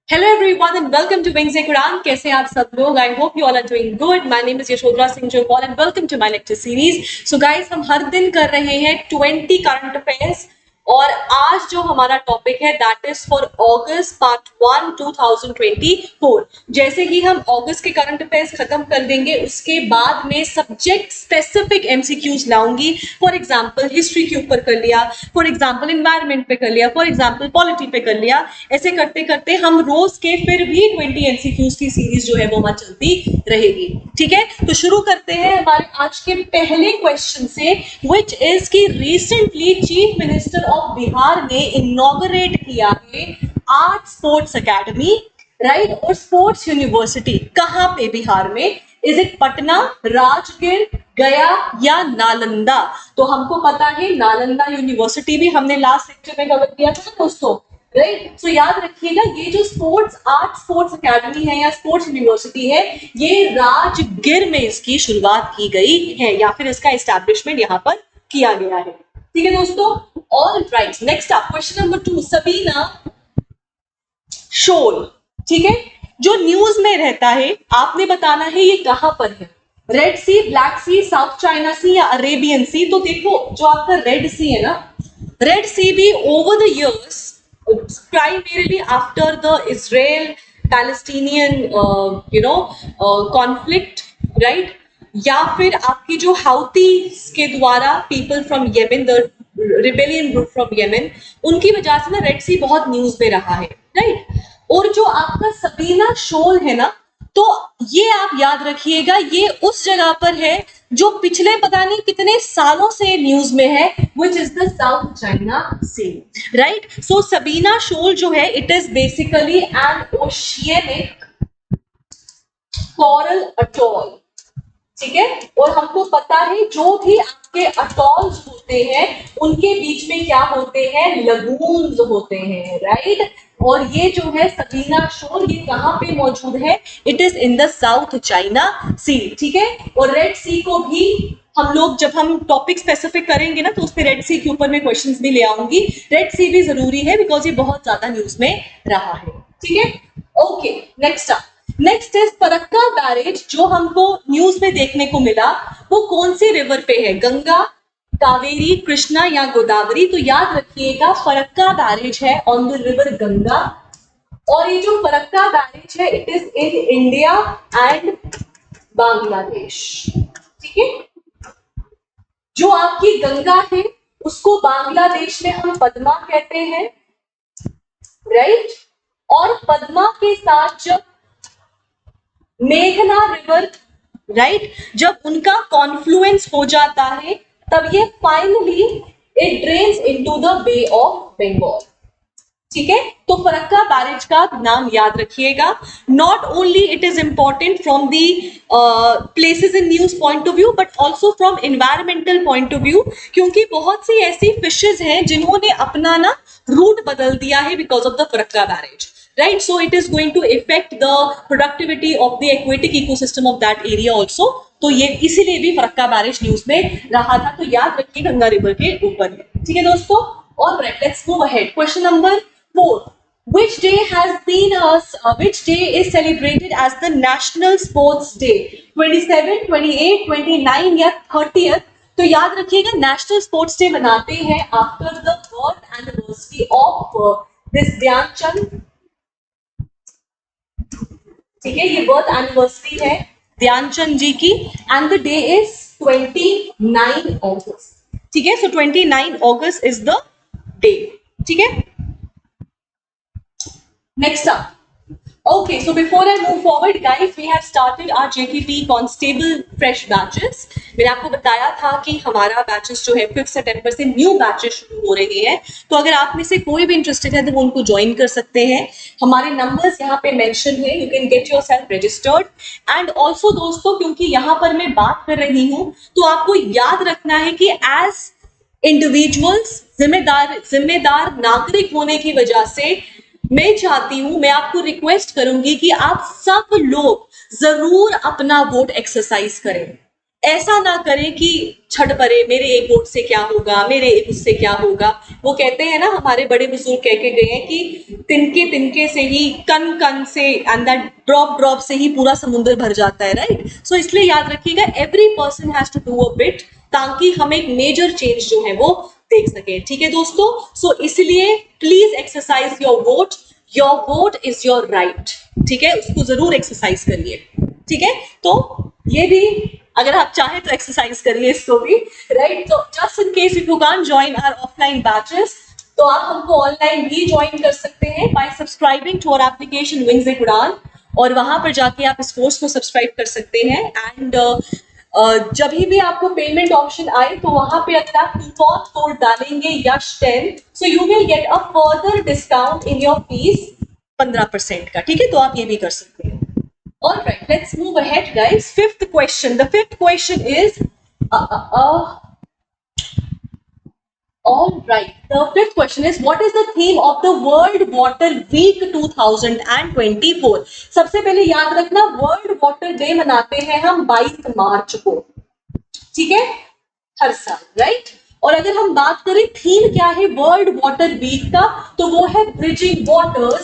Hello everyone and welcome to Wings Quran. कैसे हैं आप सब लोग? I hope you all are doing good. My name is Yashodhara Singh Jopal and welcome to my lecture series. So guys, हम हर दिन कर रहे हैं 20 करंट अफेयर्स और आज जो हमारा टॉपिक है that is for August part 1 2024. जैसे ही हम अगस्त के करंट अफेयर्स खत्म कर देंगे उसके बाद में सब्जेक्ट स्पेसिफिक एमसीक्यूज लाऊंगी. फॉर एग्जांपल हिस्ट्री के ऊपर कर लिया, फॉर एग्जांपल एनवायरमेंट पे कर लिया, फॉर एग्जांपल पॉलिटी पे कर लिया. ऐसे करते करते हम रोज के फिर भी 20 एमसीक्यूज की सीरीज जो है वो वहां चलती रहेगी. ठीक है, तो शुरू करते हैं हमारे आज के पहले क्वेश्चन से, विच इज कि recently chief minister of Bihar ने इनॉग्रेट किया है आर्ट स्पोर्ट्स अकेडमी, राइट, और स्पोर्ट्स यूनिवर्सिटी. कहां पे? बिहार में. इज इट पटना, राजगीर, गया या नालंदा? तो हमको पता है नालंदा यूनिवर्सिटी भी हमने लास्ट लेक्चर में कवर किया था दोस्तों, राइट. सो याद रखिएगा ये जो आर्ट स्पोर्ट्स अकेडमी है या स्पोर्ट्स यूनिवर्सिटी है, ये राजगीर में इसकी शुरुआत की गई है या फिर इसका एस्टैब्लिशमेंट यहाँ पर किया गया है. ठीक है दोस्तों, all right. Next up question number 2, Sabina Shoal. ठीक है, जो न्यूज में रहता है आपने बताना है ये कहां पर है. रेड सी, ब्लैक सी, साउथ चाइना सी या अरेबियन सी. तो देखो जो आपका रेड सी है ना, रेड सी भी over the years primarily after the Israel Palestinian conflict, right, या फिर आपकी जो हाउती के द्वारा people from Yemen, the rebellion group from Yemen, उनकी वजह से ना रेड सी बहुत न्यूज में रहा है, राइट. और जो आपका सबीना शोल है ना, तो ये आप याद रखिएगा ये उस जगह पर है जो पिछले पता नहीं कितने सालों से न्यूज में है, which is the South China Sea, right. So Sabina Shoal जो है it is basically an oceanic coral atoll. ठीक है, और हमको पता है जो भी आपके अटॉल्स होते हैं उनके बीच में क्या होते हैं, लगून्स होते हैं, राइट. और ये जो है सबीना शोल ये कहां पे मौजूद है, it is in the South China Sea. ठीक है, और रेड सी को भी हम लोग जब हम टॉपिक स्पेसिफिक करेंगे ना तो उस पर रेड सी के ऊपर में क्वेश्चंस भी ले आऊंगी. रेड सी भी जरूरी है बिकॉज ये बहुत ज्यादा न्यूज में रहा है. ठीक है, okay. Next is Farakka barrage, जो हमको न्यूज में देखने को मिला. वो कौन सी रिवर पे है, गंगा, कावेरी, कृष्णा या गोदावरी? तो याद रखिएगा फरक्का बैरेज है ऑन द रिवर गंगा. और ये जो फरक्का बैरेज है it is in India and Bangladesh. ठीक है, जो आपकी गंगा है उसको बांग्लादेश में हम पद्मा कहते हैं, राइट. और पद्मा के साथ जब मेघना रिवर, राइट, जब उनका कॉन्फ्लुएंस हो जाता है तब ये finally it drains into the bay of Bengal. ठीक है, तो फरक्का बैरेज का नाम याद रखिएगा. Not only it is important from the places in news point of view but also from environmental point of view, क्योंकि बहुत सी ऐसी फिशेज हैं जिन्होंने अपना ना रूट बदल दिया है because of the Farakka barrage, right. So it is going to affect the productivity of the aquatic ecosystem of that area also. तो ये इसीलिए भी फरक्का बैरेज न्यूज में रहा था. तो याद रखिए गंगा रिवर के ऊपर है. ठीक है दोस्तों, और let's move ahead. Question number 4, which day is celebrated as the National Sports Day? 27, 28, 29 या 30th? तो याद रखिएगा नेशनल स्पोर्ट्स डे मनाते हैं after the birth anniversary of this Dhyanchand. ठीक है, ये बर्थ एनिवर्सरी है ध्यानचंद जी की and the day is 29 August. ठीक है, so 29 August is the day. ठीक है, next up. Okay, so before I move forward, guys, we have started our JKP Constable fresh batches. मैंने आपको बताया था कि हमारा बैचेस जो है 5 सितंबर से न्यू बैचेस शुरू हो रहे हैं. तो अगर आप में से कोई भी इंटरेस्टेड है तो वो उनको ज्वाइन कर सकते हैं. हमारे नंबर्स यहाँ पे मेंशन है, you can get yourself registered. And also दोस्तों, क्योंकि यहाँ पर मैं बात कर रही हूँ तो आपको याद रखना है कि एज इंडिविजुअल्स जिम्मेदार नागरिक होने की वजह से मैं चाहती हूं, मैं आपको रिक्वेस्ट करूंगी कि आप सब लोग जरूर अपना वोट एक्सरसाइज करें. ऐसा ना करें कि छठ परे, मेरे एक वोट से क्या होगा, मेरे एक उससे क्या होगा। वो कहते हैं ना, हमारे बड़े बुजुर्ग कह के गए हैं कि तिनके तिनके से ही, कन कन से, एंड दैट ड्रॉप ड्रॉप से ही पूरा समुद्र भर जाता है, राइट। सो इसलिए याद रखिएगा, every person has to do a bit, ताकि हम एक मेजर चेंज जो है वो देख सके। ठीक है दोस्तों, सो इसलिए please exercise your vote is your right. ठीक है, उसको जरूर एक्सरसाइज करिए। ठीक है, तो ये भी अगर आप चाहें तो एक्सरसाइज करिए इसको भी, राइट। तो just in case if you can't join our offline batches, तो आप हमको ऑनलाइन भी ज्वाइन कर सकते हैं by subscribing to our application Wings एक उड़ान, और वहां पर जाके आप इस कोर्स को सब्सक्राइब कर सकते हैं। एंड जब भी आपको पेमेंट ऑप्शन आए तो वहां पे अगर आप कूपन कोड डालेंगे यश10, so you will get a further discount in your fees 15% का। ठीक है, तो आप ये भी कर सकते हैं। All right, let's move ahead, guys. Fifth question. The fifth question is, all right. The fifth question is, what is the theme of the World Water Week 2024? सबसे पहले याद रखना, वर्ल्ड वाटर डे मनाते हैं हम 22 मार्च को, ठीक है, हर साल, राइट। और अगर हम बात करें थीम क्या है वर्ल्ड वाटर वीक का, तो वो है bridging water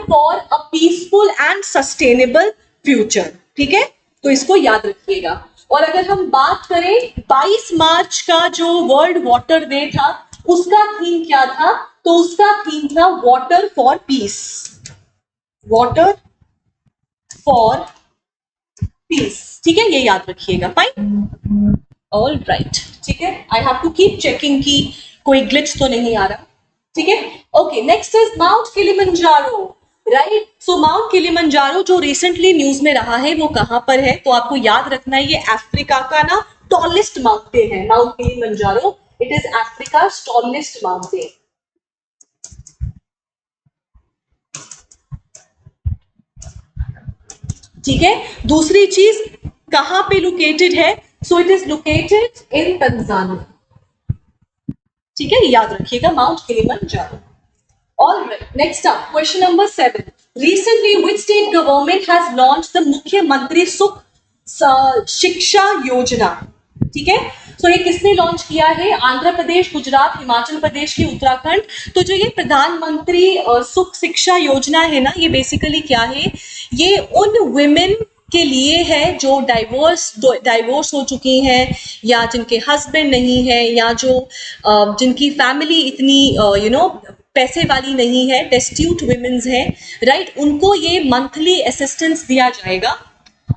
for a peaceful and sustainable future. ठीक है, तो इसको याद रखिएगा। और अगर हम बात करें 22 मार्च का जो वर्ल्ड वाटर डे था, उसका थीम क्या था, तो उसका थीम था water for piece, water for piece. ठीक है, ये याद रखिएगा। फाइन, ऑल राइट, ठीक है। I have to keep checking कि कोई ग्लिच तो नहीं आ रहा। ठीक है, okay. Next is Mount Kilimanjaro, right. So Mount Kilimanjaro जो रिसेंटली न्यूज में रहा है, वो कहां पर है, तो आपको याद रखना है, ये अफ्रीका का ना टॉलेस्ट माउंटेन है, mount Kilimanjaro. It is Africa tallest mountain. ठीक है, दूसरी चीज कहां पे लोकेटेड है, सो it is located in Tanzania. ठीक है, याद रखिएगा mount Kilimanjaro. All right, next up, question number 7. Recently, which state government has launched the मुख्यमंत्री सुख शिक्षा योजना? ठीक है, तो ये किसने लॉन्च किया है? आंध्र प्रदेश, गुजरात, हिमाचल प्रदेश की, उत्तराखंड। तो जो ये प्रधानमंत्री सुख शिक्षा योजना है ना, ये बेसिकली क्या है, ये उन वुमेन के लिए है जो डाइवोर्स हो चुकी हैं, या जिनके हस्बैंड नहीं है, या जो जिनकी फैमिली इतनी पैसे वाली नहीं है, डेस्टिट्यूट वुमेन्स हैं, राइट। उनको ये मंथली असिस्टेंस दिया जाएगा,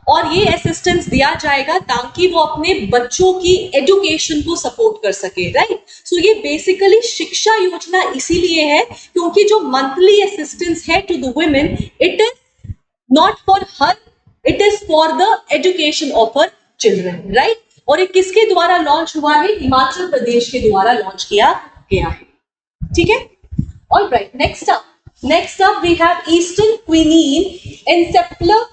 और ये असिस्टेंस दिया जाएगा ताकि वो अपने बच्चों की एजुकेशन को सपोर्ट कर सके, राइट। सो ये बेसिकली शिक्षा योजना इसीलिए है क्योंकि जो मंथली असिस्टेंस है to the women, it is not for her, it is for the education of her children, right. और ये किसके द्वारा लॉन्च हुआ है? हिमाचल प्रदेश के द्वारा लॉन्च किया गया है। ठीक है, all right, next up we have eastern quinine encephalitis,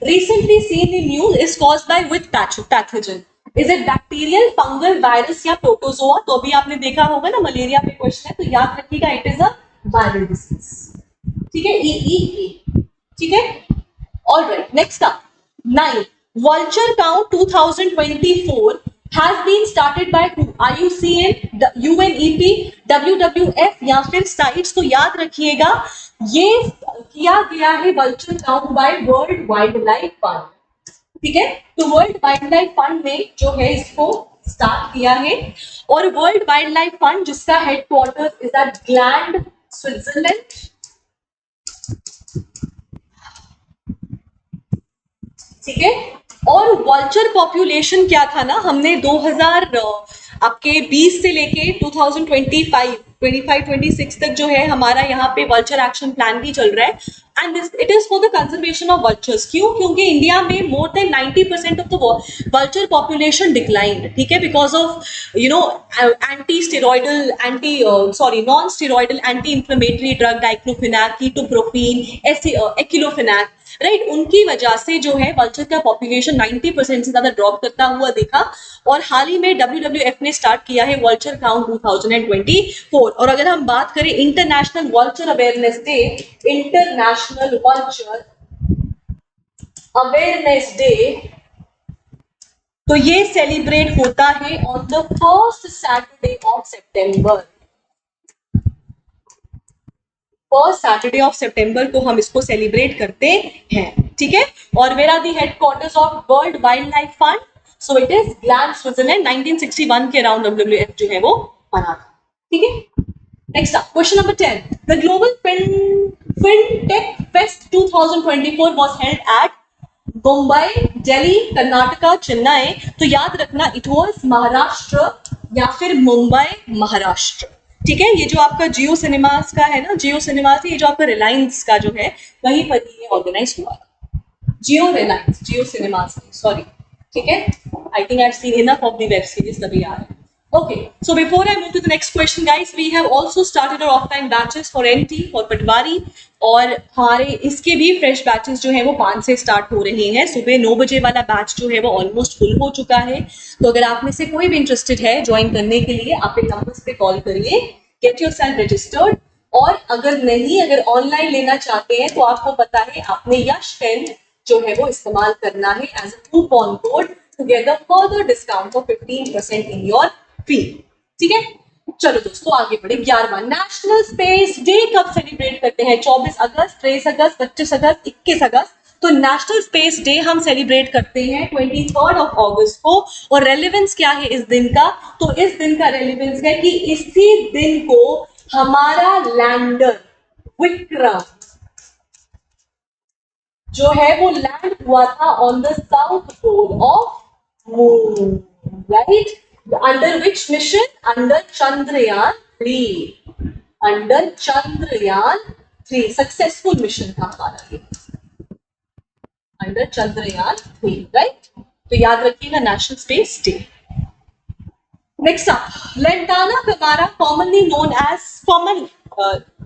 recently seen in news, is caused by which pathogen? Is it bacterial, fungal, virus या protozoa? तो अभी आपने देखा होगा ना, मलेरिया पे क्वेश्चन है, तो याद रखिएगा it is a viral disease. ठीक है, EEE। ठीक है, all right, next up 9, vulture count 2024 has been started by who? IUCN, UNEP, WWF या फिर साइट्स। तो याद रखिएगा, ये किया गया है vulture count by World Wildlife Fund. ठीक है, तो वर्ल्ड वाइल्ड लाइफ फंड ने जो है इसको स्टार्ट किया है, और वर्ल्ड वाइल्ड लाइफ फंड जिसका headquarter is at Gland, Switzerland. ठीक है, और वल्चर पॉपुलेशन क्या था ना, हमने 2020 से लेके 2025 तक जो है हमारा यहाँ पे वल्चर एक्शन प्लान भी चल रहा है, and it is for the conservation of vultures. क्यों? क्योंकि इंडिया में more than 90% of the vulture population declined. ठीक है, because of non steroidal anti inflammatory drug diclofenac, ketoprofen, aceclofenac, right, उनकी वजह से जो है वल्चर का पॉपुलेशन 90% से ज्यादा ड्रॉप करता हुआ देखा। और हाल ही में WWF ने स्टार्ट किया है वल्चर काउंट 2024। और अगर हम बात करें international vulture awareness day, international vulture awareness day, तो ये सेलिब्रेट होता है on the first Saturday of September. First Saturday of September को हम इसको सेलिब्रेट करते हैं, ठीक है। और where are the headquarters of World Wildlife Fund, so it is Gland, Switzerland. 1961 के अराउंड WWF जो है वो बना था, ठीक है। Next up, question number 10, the global fintech fest 2024 was held at Mumbai, Delhi, Karnataka, Chennai. तो याद रखना इट वाज महाराष्ट्र या फिर मुंबई, महाराष्ट्र, ठीक है। ये जो आपका जियो सिनेमास का है ना, जियो सिनेमास, ये जो आपका रिलायंस का जो है वहीं पर ये ऑर्गेनाइज हुआ, जियो रिलायंस, जियो सिनेमास, सॉरी, ठीक है। I think I have seen enough of the web series, तभी आ रहा है। Okay, so before I move to the next question, guys, we have also started our offline batches for NT, for पटवारी, और हमारे इसके भी fresh batches जो है वो 5 से स्टार्ट हो रहे हैं। सुबह 9 बजे वाला बैच जो है वो ऑलमोस्ट फुल हो चुका है। तो अगर आप में से कोई भी इंटरेस्टेड है ज्वाइन करने के लिए, आप इन नंबर्स पे कॉल करिए, गेट योरसेल्फ रजिस्टर्ड। और अगर ऑनलाइन लेना चाहते हैं तो आपको पता है आपने यश 10 जो है वो इस्तेमाल करना है as a coupon code to get a further discount of 15% in your fee, ठीक है। चलो दोस्तों आगे बढ़े। 11वां, नेशनल स्पेस डे कब सेलिब्रेट करते हैं? 24 अगस्त, 23 अगस्त, 25 अगस्त, 21 अगस्त। तो नेशनल स्पेस डे हम सेलिब्रेट करते हैं 23 ऑफ अगस्त को। और रेलेवेंस क्या है इस दिन का? तो इस दिन का रेलेवेंस है कि इसी दिन को हमारा लैंडर विक्रम जो है वो लैंड हुआ था on the south pole of moon, right. Under which mission? Under Chandrayaan 3. Under Chandrayaan 3 successful mission था हमारा ये, अंडर चंद्रयान 3, राइट। तो याद रखिएगा national space day. Next up, Lantana camara, commonly known as common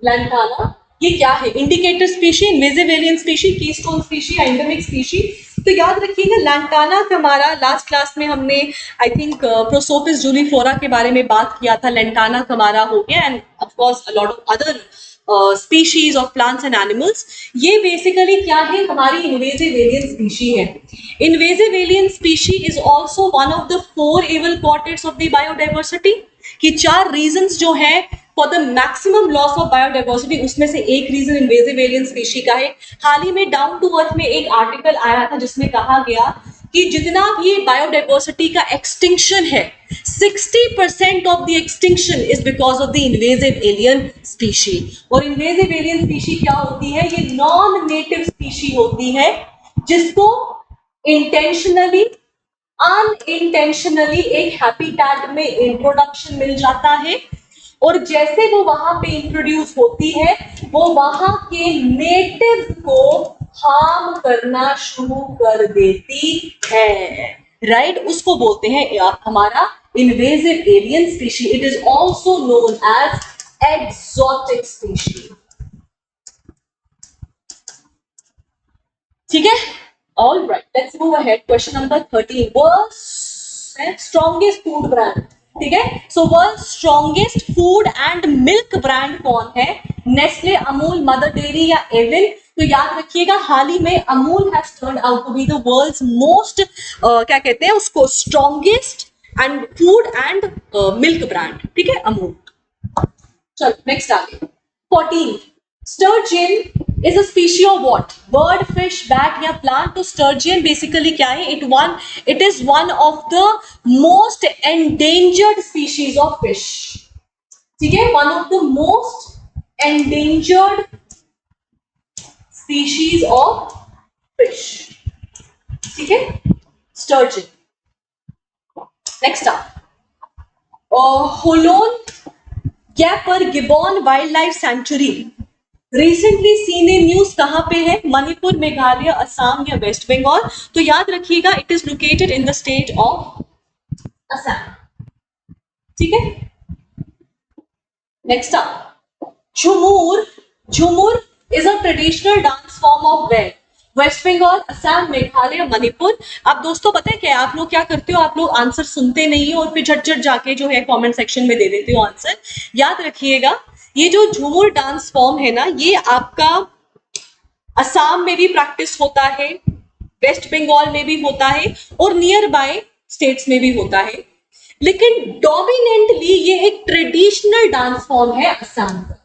lantana, ये क्या है? Indicator species, invasive alien species, keystone species, endemic species. तो याद रखिएगा लैंटाना कमारा, लास्ट क्लास में हमने आई थिंक प्रोसोपिस जूलीफ्लोरा के बारे में बात किया था। लैंटाना कमारा हो गया, and of course a lot of other species of plants and animals. ये बेसिकली क्या है? हमारी इन्वेजिव एलियन स्पीशी है। Invasive alien species is also one of the 4 evil quarters of the biodiversity, कि 4 reasons जो है for the maximum loss of biodiversity, उसमें से एक रीजन इन्वेजिव एलियन स्पीशी का है। हाल ही में डाउन टू अर्थ में एक आर्टिकल आया था जिसमें कहा गया कि जितना भी बायोडाइवर्सिटी का एक्सटिंक्शन है, 60% of the extinction is because of the invasive alien species. और इन्वेजिव एलियन स्पीशी क्या होती है? ये नॉन नेटिव स्पीशी होती है जिसको इंटेंशनली अनइंटेंशनली एक हैबिटेट में इंट्रोडक्शन मिल जाता है, और जैसे वो वहां पे इंट्रोड्यूस होती है वो वहां के नेटिव को हार्म करना शुरू कर देती है, राइट। उसको बोलते हैं हमारा invasive alien species. It is also known as exotic species, ठीक है। All right, let's move ahead. Question number 13. World's strongest food brand, ठीक है। So world's strongest food and milk brand कौन है? नेस्ले, अमूल, मदर डेयरी या Evin? तो याद रखिएगा हाल ही में Amul has turned out to be the world's most क्या कहते हैं उसको, strongest and food and milk brand, ठीक है, अमूल। चलो नेक्स्ट आगे। 14. Sturgeon is a species of what? Bird, fish, bat या plant? तो sturgeon basically क्या है? It is one of the most endangered species of fish, ठीक है, one of the most endangered species of fish, ठीक है, sturgeon। Next up, Hollongapar gibbon wildlife sanctuary recently seen in news कहां पे है? मणिपुर, मेघालय, असम या वेस्ट बंगाल? तो याद रखिएगा it is located in the state of Assam, ठीक है। Next up, Jhumur. Jhumur is a traditional dance form of where? West Bengal, Assam, Meghalaya, Manipur. अब दोस्तों पता है क्या, आप लोग क्या करते हो, आप लोग आंसर सुनते नहीं हो और फिर झट जाके जो है कमेंट सेक्शन में दे देते हो आंसर। याद रखिएगा ये जो झूमर डांस फॉर्म है ना, ये आपका असम में भी प्रैक्टिस होता है, वेस्ट बंगाल में भी होता है और नियर बाय स्टेट्स में भी होता है, लेकिन डोमिनेंटली ये एक ट्रेडिशनल डांस फॉर्म है असम का।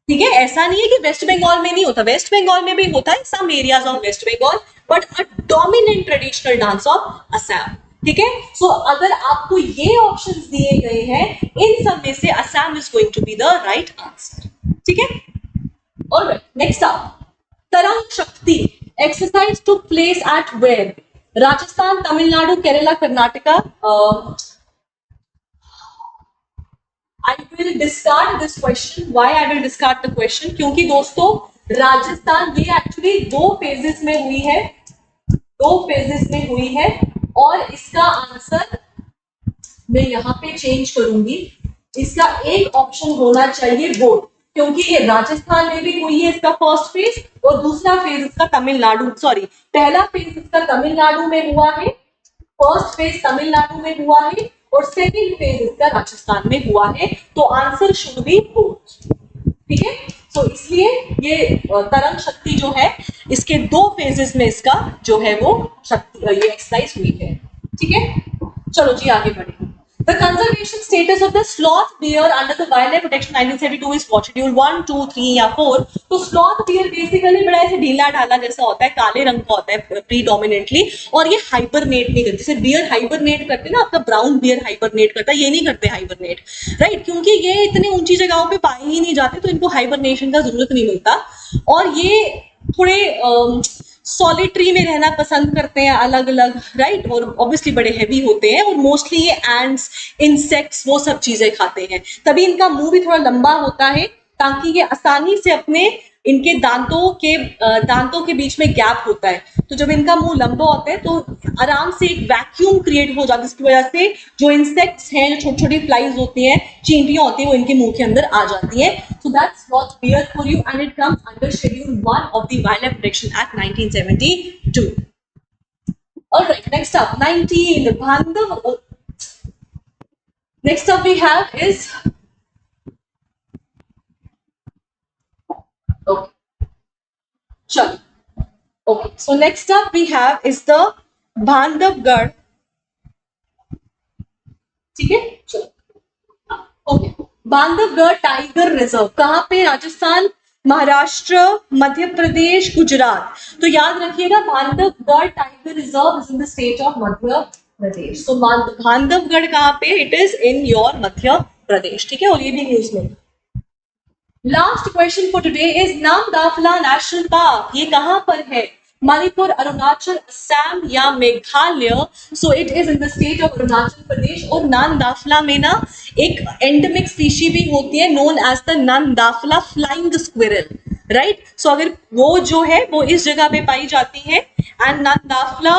ठीक है, ऐसा नहीं है कि वेस्ट बंगाल में नहीं होता, वेस्ट बंगाल में भी होता है, some areas of West Bengal, but a dominant traditional dance of Assam. ठीक है, सो अगर आपको ये ऑप्शंस दिए गए हैं, इन सब में से Assam is going to be the right answer. ठीक है, alright, next up, Tarang Shakti exercise took place at where? Rajasthan, Tamil Nadu, Kerala, Karnataka. I will discard this question. Why I will discard the question? क्योंकि दोस्तों राजस्थान ये एक्चुअली दो फेजेस में हुई है, दो फेजेस में हुई है, और इसका आंसर मैं यहाँ पे चेंज करूंगी। इसका एक ऑप्शन होना चाहिए बोर्ड, क्योंकि ये राजस्थान में भी हुई है इसका फर्स्ट फेज, और दूसरा फेज इसका तमिलनाडु, सॉरी पहला फेज इसका तमिलनाडु में हुआ है, फर्स्ट फेज तमिलनाडु में हुआ है, और सेकंड फेज इसका राजस्थान में हुआ है, तो आंसर शुड बी बोथ। ठीक है, तो इसलिए ये तरंग शक्ति जो है इसके दो फेजेस में इसका जो है वो शक्ति ये एक्सरसाइज हुई है। ठीक है, चलो जी आगे बढ़े। The conservation status of the sloth bear under the Wildlife Protection 1972 is what? Schedule 1, 2, 3 या 4? तो sloth bear बेसिकली बड़ा ऐसे ढीला ढाला जैसा होता है, काले रंग का होता है प्रीडोमिनेंटली, और ये हाइबरनेट नहीं करते। जैसे बियर हाइबरनेट करते ना, आपका ब्राउन बियर हाइबरनेट करता है, ये नहीं करते हाइबरनेट, राइट, क्योंकि ये इतनी ऊंची जगहों पे पाए ही नहीं जाते, तो इनको हाइबरनेशन का जरूरत नहीं मिलता, और ये थोड़े सॉलिटरी में रहना पसंद करते हैं अलग अलग, राइट, और ऑब्वियसली बड़े हैवी होते हैं, और मोस्टली ये एंड्स, इंसेक्ट्स, वो सब चीजें खाते हैं, तभी इनका मुंह भी थोड़ा लंबा होता है, ताकि ये आसानी से अपने इनके दांतों के बीच में गैप होता है, तो जब इनका मुंह लंबा होता है तो आराम से एक वैक्यूम क्रिएट हो जाता है, जिसकी वजह से जो इंसेक्ट्स हैं, जो छोटी छोटी फ्लाइज होती हैं, चींटियां होती हैं, वो इनके मुंह के अंदर आ जाती हैं। So that's what bear for you, and it comes under schedule 1 of the wildlife protection act 1972। Alright, next up 19 Bandhav. Next up we have is okay. Chalo. Okay, so next up we have is the Bandhavgarh. ठीक है, चलो okay, Bandhavgarh tiger reserve कहाँ पे? राजस्थान, महाराष्ट्र, मध्य प्रदेश, गुजरात। तो याद रखिएगा Bandhavgarh tiger reserve is in the state of Madhya Pradesh. तो बांधवगढ़ कहाँ पे? It is in your Madhya Pradesh. ठीक है, और ये भी न्यूज में। Last question for today is Namdapha national park, ये कहां पर है? मणिपुर, अरुणाचल, असम या मेघालय? So it is in the state of Arunachal Pradesh. और नामदाफला में ना एक एंडेमिक स्पीशी भी होती है known as the Namdapha flying squirrel, right. So अगर वो जो है वो इस जगह पे पाई जाती है, and Namdapha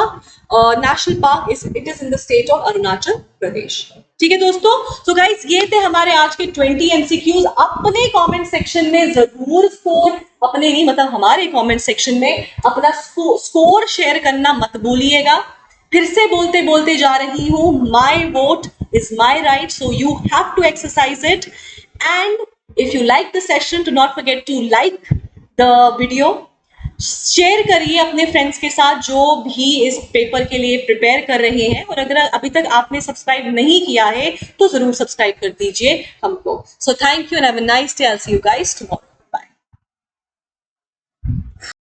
national park it is in the state of Arunachal Pradesh. ठीक है दोस्तों, सो गाइस ये थे हमारे आज के 20 एमसीक्यूज। अपने कमेंट सेक्शन में जरूर अपने नहीं मतलब हमारे कमेंट सेक्शन में अपना स्कोर शेयर करना मत भूलिएगा। फिर से बोलते बोलते जा रही हूं, my vote is my right, so you have to exercise it, and if you like the session do not forget to like the video, share करिए अपने फ्रेंड्स के साथ जो भी इस पेपर के लिए प्रिपेयर कर रहे हैं, और अगर अभी तक आपने सब्सक्राइब नहीं किया है तो जरूर सब्सक्राइब कर दीजिए हमको। So thank you and have a nice day, I will see you guys tomorrow.